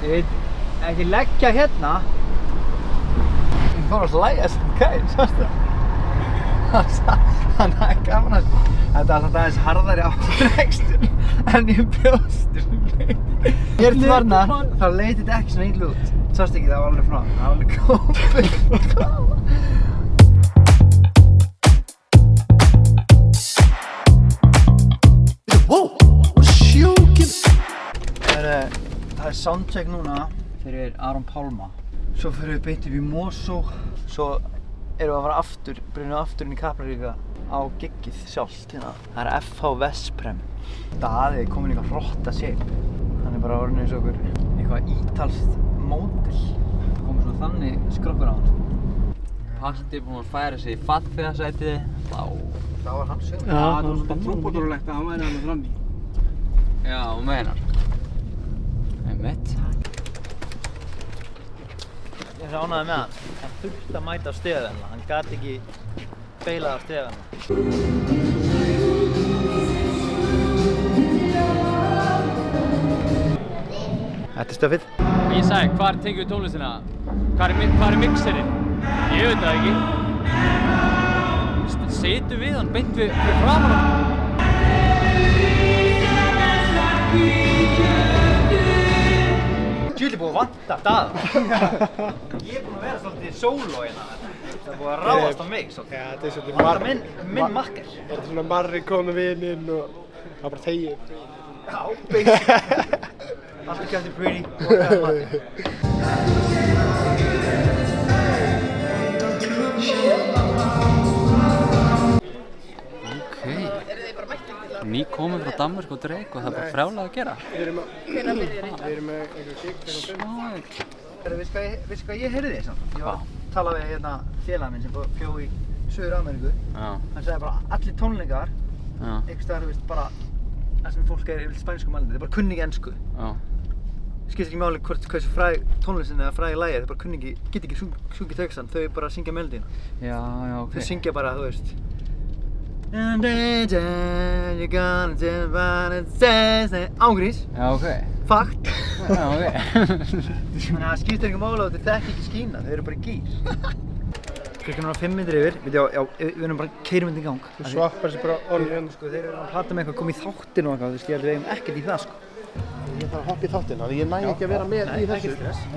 Ég veit ekki leggja hérna. Ég fór að slægjast gæn, sástu það? Þannig að gaman að þetta var samt aðeins harðari árekstur en ég bjóst Hér til varnar, þá leit þetta ekki svona illa út. Sástu ekki, það var alveg frá, það var alveg Wow, sjúkin. Það er soundcheck núna fyrir Aron Pálma. Svo fyrir við beint upp í Mosó. Svo erum við að fara aftur, brynum aftur inn í Kaplaríka á giggið sjálft hérna. Það er FH Vesprem. Daði er komin eitthvað hrotta shape. Hann er bara orðinn eins og okkur eitthvað ítalskt módel. Það komið svona þannig skrokkur á hann. Patti búinn að færa sig í farþegasætið. Það var hans sögum. Já, það var svona trúbóttúrulegt að hann væri alveg fram í. Já, þú meinar. Einmitt. Ég er ánægður með hann. Hann þurfti að mæta á stöðuna. Hann gat ekki beilað á stöðuna. Þetta er stöfið. Ég sagði, hvar tengjum við tónlistina? Hvar er mixerinn? Ég veit það ekki. Setum við hann beint við framan hann? Djúli búið að vanta Daða. Ég er búinn að vera svolítið sóló hérna. Það er búið að ráðast á mig svolítið. Já, þetta er svolítið Það er minn makker. Þetta er svona marri komið vininn og það er bara þegið. Já, basically. Alltaf Captain Pretty og Captain Matti. Ný komið frá Danmörku og Drake og það er bara frjálað að gera. Við erum með einhver gig þegar Veistu hvað ég heyrði samt? Ég var að tala við hérna félaga minn sem bjó í Suður-Ameríku. Hann sagði bara allir tónleikar, einhvers staðar, þú veist, bara það sem fólk er yfirleitt spænsku mælandi, þeir bara kunni ekki ensku. Skiptir ekki máli hversu fræg tónlistin eða fræg lagið, þeir bara kunni ekki, geta ekki sungið textan, þau bara syngja melodíuna. Já, ok. Þau syngja bara, þú veist you're gonna tell about it says ángurís. Já, ok. Fakt. Já, ok. Þannig að það skiptir ekki máli og þeir þekki ekki skína, þau eru bara í gír. Klukkan er 5 mínútur yfir, við erum bara keyrum í gang. Þú svappar þessi bara orðið hérna. Sko, þeir eru að plata með eitthvað að koma í þáttinn og eitthvað, þú veist, ég held við eigum ekkert í það, sko. Ég þarf að hoppa í þáttinn, þannig ég næ ekki að vera með í þessu.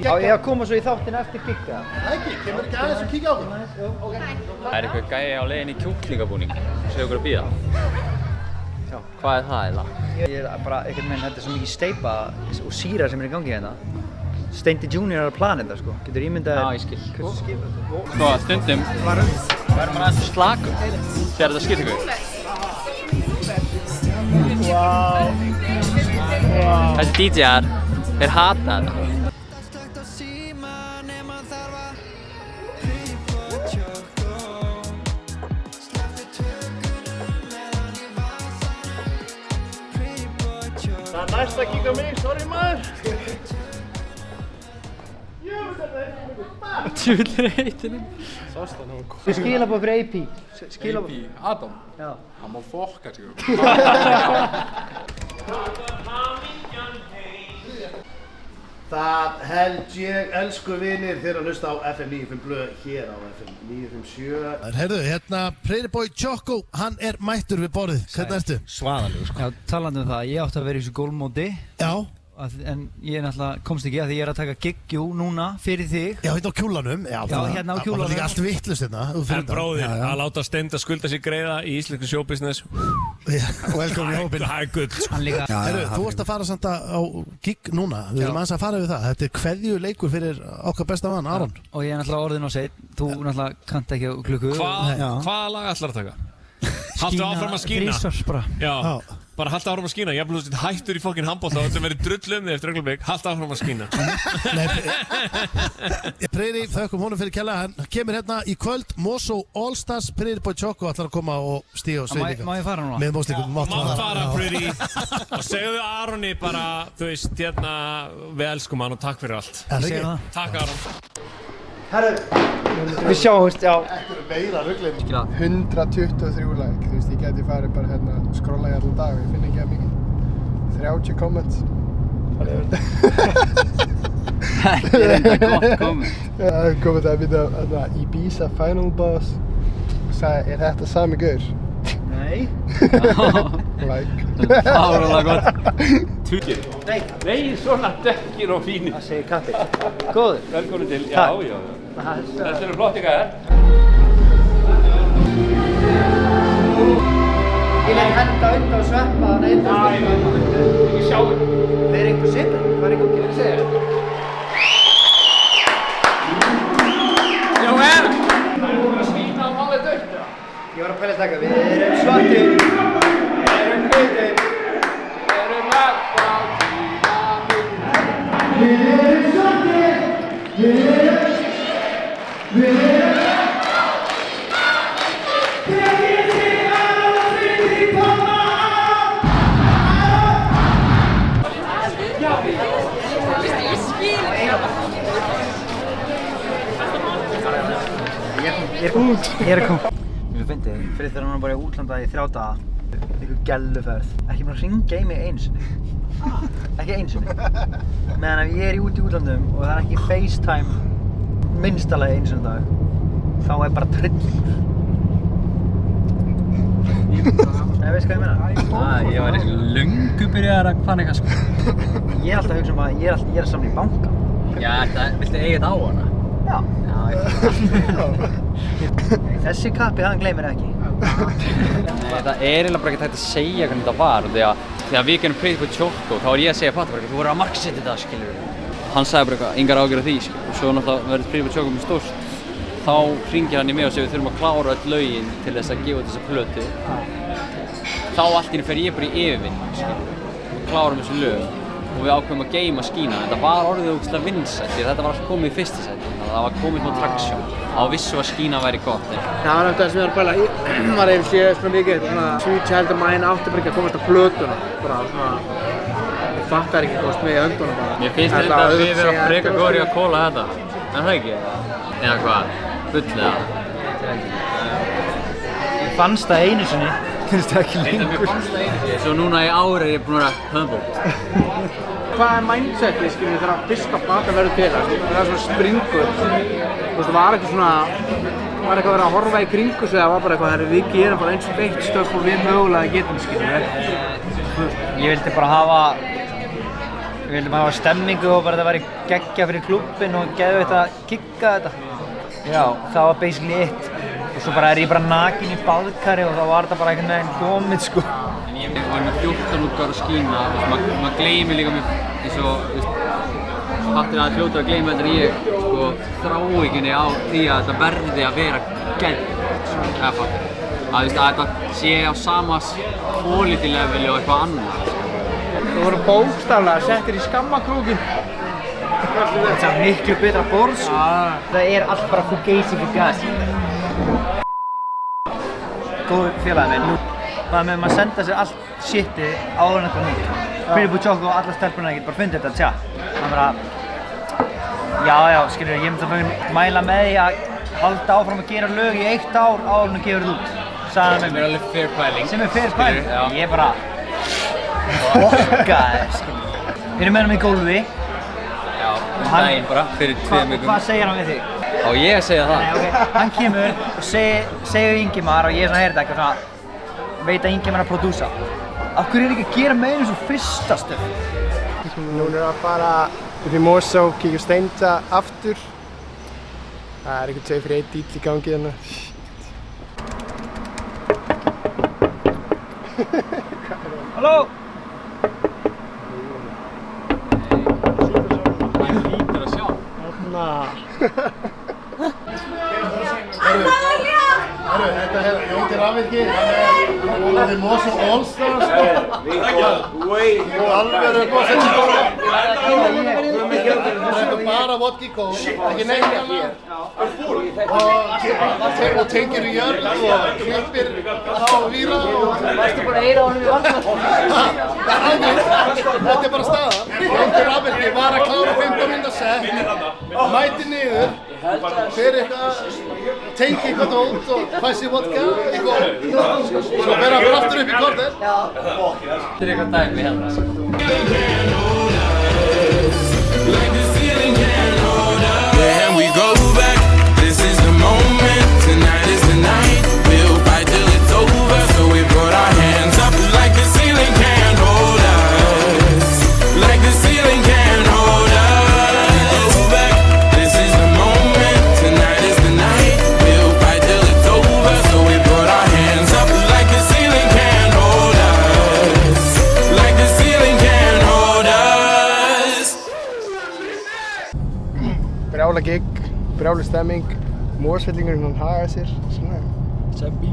Já, ég að koma svo í þáttinn eftir gigga. Ekki, kemur ekki aðeins og kíkja á þig? Það er eitthvað gæi á leiðinni í kjúklingabúning. Segðu okkur að bíða. Já. Hvað er það eiginlega? Ég er bara einhvern veginn, þetta er svo mikið steypa og sýra sem er í gangi hérna. Steindi Junior er að plana þetta, sko. Getur ímyndað Já, ég skil. hversu skipað þetta? Sko, stundum verður maður aðeins slakur þegar þetta skiptir ykkur. Þessi DJ-ar, þeir hata þetta. Það er næst að kíkja á mig, sorry maður. Tjúvillir heitinum. Sást hann, hann kom. Skilabóð fyrir AP. Skilabóð. Adam, Já. hann má fokka sig. Það held ég, elsku vinir, þeir að hlusta á FM 95 blöð hér á FM 957. Heyrðu, hérna, Pretty Boy Choco, hann er mættur við borðið. Hvernig ertu? Svaðalegur, sko. Já, talandi um það, ég átti að vera í þessu gólmóti. Já. En ég náttúrulega komst ekki að því ég er að taka giggjú núna fyrir þig. Já, hérna á kjúlanum. Já, hérna á kjúlanum. Það var líka allt vittlust hérna. En bróðir, að láta Steinda skulda sig greiða í íslensku showbusiness. Velkomin í hópinn. Það er gull. Heyrðu, þú varst að fara samt á gigg núna. Við erum aðeins að fara við það. Þetta er kveðjuleikur fyrir okkar besta mann, Aron. Og ég er náttúrulega orðinn á seinn. Þú náttúrulega kannt ekki á klukku. Hvaða lag ætlar að taka? Haltu áfram að skína. Þrísvars bara. Já. Bara haltu áfram að skína, ég hef blúðist hættur í fokkin handbolta og þetta verið drull þig eftir augnablik, haltu áfram að skína. Pretty, þökkum honum fyrir kella, hann kemur hérna í kvöld, Mosó All Stars, Pretty Boy Choco ætlar að koma og stíga og segja líka. Má ég fara núna? Með mósleikum, Mátt fara, Pretty, og segðu Aroni bara, þú veist, hérna, við elskum hann og takk fyrir allt. Ég segir það. Takk Aron. Herru, við sjáumst, já. Ekkur meira ruglið. 123 like, þú veist, ég geti farið bara hérna og skrolla í allan dag og ég finn ekki að mikið. 30 comments. Þetta er enda gott komið. Það kom þetta að mynda Ibiza Final Boss og sagði, er þetta sami gaur? Nei. Like. Fáránlega gott. Tukir. Nei, svona dökkir og fínir. Það segir Kappi. Góður. Velkomin til. Takk. Já. Þetta eru flotti gæðar. Ég leit henda undan og sveppa hann einn og Ekki sjá þetta. Þeir eru einhver sipur. Hvað er í gangi? Ég segja þetta. Já, en! Það er búin að skýna á málið dögt, eða? Ég var að pæla að taka. Við erum svartir. Við erum hlutir. Við erum með frá tímanum. Við erum svartir. Við erum Ég er að koma. Ég finnst þið, fyrir þegar hann bara í útlanda í 3 daga. Einhver gelluferð. Ekki búin að hringja í mig einu sinni. Ekki einu sinni. Meðan ef ég er út í útlandum og það er ekki FaceTime minnstalega einu sinni dag, þá er bara trillingur. Ég veist hvað ég meina? Ég var löngu byrjaður að hvaða eitthvað sko. Ég er alltaf að hugsa um að ég er að samla í banka. Já, viltu eiga þetta á hana? Já. Þessi kappi, hann gleymir ekki. Það er eiginlega bara ekki hægt að segja hvernig þetta var þegar við gerum Pretty Boy Choco þá var ég að segja Patti bara þú voru að marksetja þetta, skilur. Hann sagði bara eitthvað, engar ágjör af því, skilur. Og svo náttúrulega verður Pretty Boy Choco með stórt. Þá hringir hann í mig og segir við þurfum að klára öll lögin til þess að gefa þessa plötu. Þá allt í einu fer ég bara í yfirvinn, skilur. Og klárum þessu lög. Og við ákveðum að geyma skína. Þetta var orðið ógeðslega vinsælt því þetta var allt komið í fyrsta sæti. Það var komið smá traction. Á vissu að skína væri gott. Það var náttúrulega sem ég var að pæla. Ég var ef séð svona mikið Sweet Child of Mine átti bara ekki að komast á plötuna. Bara svona, ég fattar ekki komast með í höndunum bara. Mér finnst þetta að við verðum frekar góðir í að kóla þetta. En það ekki? Eða hvað? Bull eða? Ég fannst það einu sinni. Finnst það ekki lengur. Mér fannst það einu sinni. Svo núna í ári er ég búinn að vera humbled. Hvað er mindsetið, skilur, þegar fyrsta plata verður til, það er svona springur. Þú veist, það var eitthvað svona, var eitthvað að vera að horfa í kringu sig, það var bara eitthvað, við gerum bara eins og beitt stöf og við mögulega getum, skilur. Ég vildi bara hafa stemmingu og bara það væri geggja fyrir klubbinn og geðveikt að kikka þetta. Já, það var basically it. Og svo bara er ég bara nakinn í baðkari og þá var þetta bara einhvern veginn komið, sko. Ég var með 14 útgáfur að skína, maður gleymir líka mér eins og Patti er fljótur að gleyma þetta en ég sko þráhyggjunni á því að þetta verði að vera geðveikt, eða Patti. Að þetta sé á sama quality leveli og eitthvað annað. Þú voru bókstaflega settir í skammakrúkin. Þetta er miklu betra borð, sko. Það er allt bara fugazi. Góður félagi minn. Maður senda sér allt shitið áður en eitthvað nýtt. Pretty Boy Choco og alla stelpurnar getur bara fundið þetta, tja. Það bara, já, skilur, ég myndi að mæla með því að halda áfram að gera lög í 1 ár áður en að gefa þetta út. Sagði hann með mér. Sem er alveg fair pæling. Sem er fair pæling. Ég bara, okkaði, skilur. Við erum með hann í gólfi. Já, daginn bara, fyrir 2 vikum. Hvað segir hann við þig? Á ég að segja það? Nei, ok, hann kemur og segir Ingimar og ég er svona heyrði ekki og svona veit að Ingimar er að prodúsa. Af hverju er ekki að gera meira eins og fyrsta stöf? Núna er að fara upp í Mosó, kíkja á Steinda aftur. Það er einhvern 2 fyrir 1 díll í gangi hérna. Halló! Ég lítur að sjá. Þetta hefur Jónki Rafvirki, hann er vonandi Mosó Allstars. Alveg drekkur bara vodka í kól, ekki neitt annað. Og tengir í jörg og klippir þá víra og... Varstu bara að eyra honum í vatna? Þetta er bara staðan. Jónki Rafvirki var að klára 15 mínúta set, mæti niður, fer eitthvað, tengi eitthvað tótt og fæ sér vodka í gól. Svo fer hann bara aftur upp í korter. Þetta er eitthvað dæmi hérna. Like the ceiling brjála gig, brjálu stemming, Mosfellingurinn hann haga sér, svona. Sebbi.